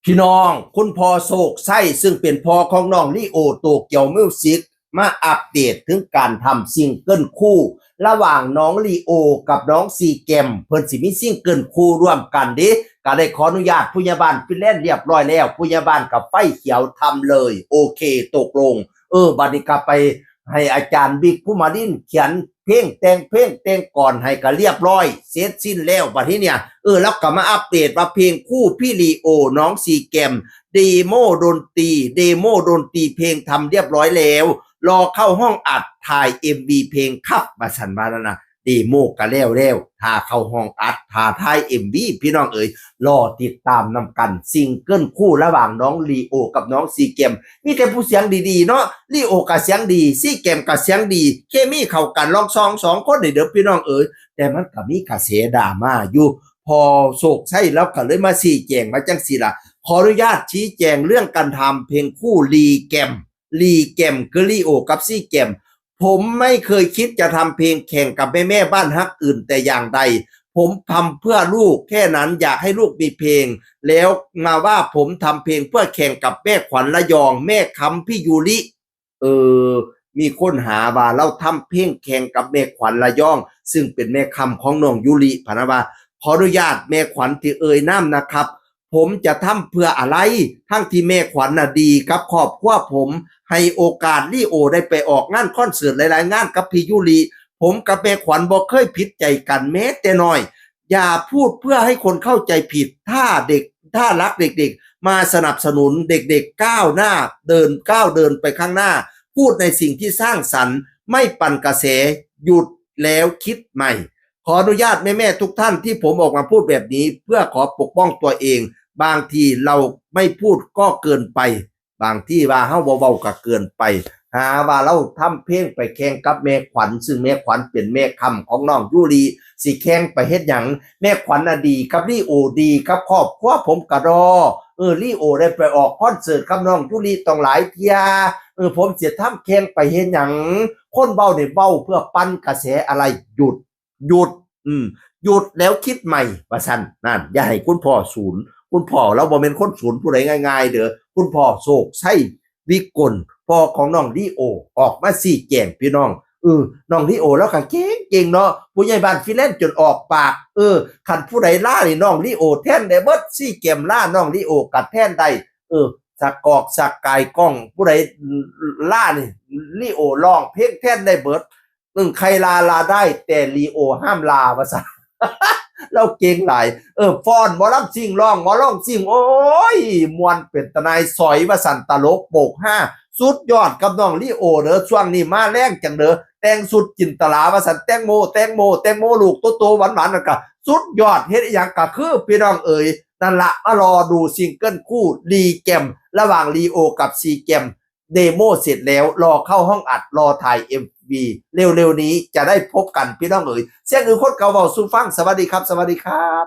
พี่น้องคุณพ่อโศกไส้ซึ่งเป็นพ่อของน้องลีโอโตเกียวมิวสิกมาอัปเดตถึงการทำซิงเกิลคู่ระหว่างน้องลีโอกับน้องซีเกมเพิ่นสิมีซิงเกิลคู่ร่วมกันดิก็ได้ขออนุญาตผู้ใหญ่บ้านฟินแลนด์เรียบร้อยแล้วผู้ใหญ่บ้านกับไฟเขียวทำเลยโอเคตกลงบัดนี้ก็ไปให้อาจารย์บิ๊กผู้มาดินเขียนเพลงก่อนให้ก็เรียบร้อยเสร็จสิ้นแล้วบัดนี้เนี่ยแล้วก็มาอัปเดตว่าเพลงคู่พี่ลีโอน้องซีเกมเดโมดนตรีเพลงทำเรียบร้อยแล้วรอเข้าห้องอัดถ่าย MV เพลงครับมาสันมาแล้วนะเดโมก็แล้วถ้าเข้าห้องอัดถ่าถ่าย MV พี่น้องรอติดตามนำกันซิงเกิลคู่ระหว่างน้องลีโอกับน้องซีเกมมีแต่ผู้เสียงดีๆเนาะลีโอก็เสียงดีซีเกมก็เสียงดีเคมีเข้ากันลองสองคนเด้อพี่น้องแต่มันก็มีกระแสดราม่าอยู่พอโศกใช่แล้วก็เลยมาชี้แจงมาจังสิล่ะขออนุญาตชี้แจงเรื่องการทำเพลงคู่ลีแกมคือลีโอกับซีเกมผมไม่เคยคิดจะทำเพลงแข่งกับแม่บ้านฮักอื่นแต่อย่างใดผมทำเพื่อลูกแค่นั้นอยากให้ลูกมีเพลงแล้วมาว่าผมทำเพลงเพื่อแข่งกับแม่ขวัญระยองแม่คำพี่ยูริมีคนหาว่าเราทำเพลงแข่งกับแม่ขวัญระยองซึ่งเป็นแม่คำของน้องยูริพะนะว่าขออนุญาตแม่ขวัญที่น้ำนะครับผมจะทำเพื่ออะไรทั้งที่แม่ขวัญน่ะดีกับครอบครัวผมให้โอกาสลีโอได้ไปออกงานคอนเสิร์ตหลายๆงานกับพี่ยูริผมกับแม่ขวัญบ่เคยผิดใจกันแม้แต่น้อยอย่าพูดเพื่อให้คนเข้าใจผิดถ้ารักเด็กๆมาสนับสนุนเด็กๆก้าวเดินไปข้างหน้าพูดในสิ่งที่สร้างสรรค์ไม่ปั่นกระแสหยุดแล้วคิดใหม่ขออนุญาตแม่ๆทุกท่านที่ผมออกมาพูดแบบนี้เพื่อขอปกป้องตัวเองบางทีเราไม่พูดก็เกินไปบางที่ว่าเฮาเบาๆก็เกินไปหาว่าเราทำเพลงไปแข่งกับแม่ขวัญซึ่งแม่ขวัญเป็นแม่คำของน้องยูริสิแข่งไปเฮ็ดหยังแม่ขวัญน่ะดีกับลีโอดีกับครอบครัวผมก็รอลีโอได้ไปออกคอนเสิร์ตกับน้องยูริต้องหลายเที่ยผมสิทำแข่งไปเฮ็ดหยังคนเว้าได้เว้าเพื่อปั้นกระแสอะไรหยุดหยุดแล้วคิดใหม่ว่าซั่นนั่นอย่าให้คุณพ่อศูนย์คุณพ่อเราบ่แม่นคนศูนย์ผู้ใดง่ายๆเด้อคุณพ่อโศกไส้วิกลพ่อของน้องลีโอออกมาชี้แจงพี่น้องน้องลีโอแล้วก็เก่งเนาะผู้ใหญ่บ้านฟินแลนด์จนออกปากคันผู้ใดล่านี่น้องลีโอแทนได้เบิดซี่เกมล่าน้องลีโอกัดแทนได้สักกายกล้องผู้ใดล่านี่ลีโอร้องเพลงแทนได้เบิดใครลาได้แต่ลีโอห้ามลาว่าซะ เราเก่งหลายฟ้อนหมอลำซิ่งร้องหมอร้องซิ่งโอ้ยมวนเป็นตะนายสอยว่าสันตลกโปกห้าสุดยอดกับน้องลีโอเด้อช่วงนี้มาแรงจังเด้อแต่งสุดจินตลาว่าสันแตงโมลูกโตๆหวานๆนั่นก็สุดยอดเฮ็ดอีหยังก็คือพี่น้องนั่นละมารอดูซิงเกิลคู่ลีแกมระหว่างลีโอกับซีแกมเดโมเสร็จแล้วรอเข้าห้องอัดรอถ่าย MV เร็วๆนี้จะได้พบกันพี่น้องเสียงคนเก่าเว้าสู่ฟังสวัสดีครับ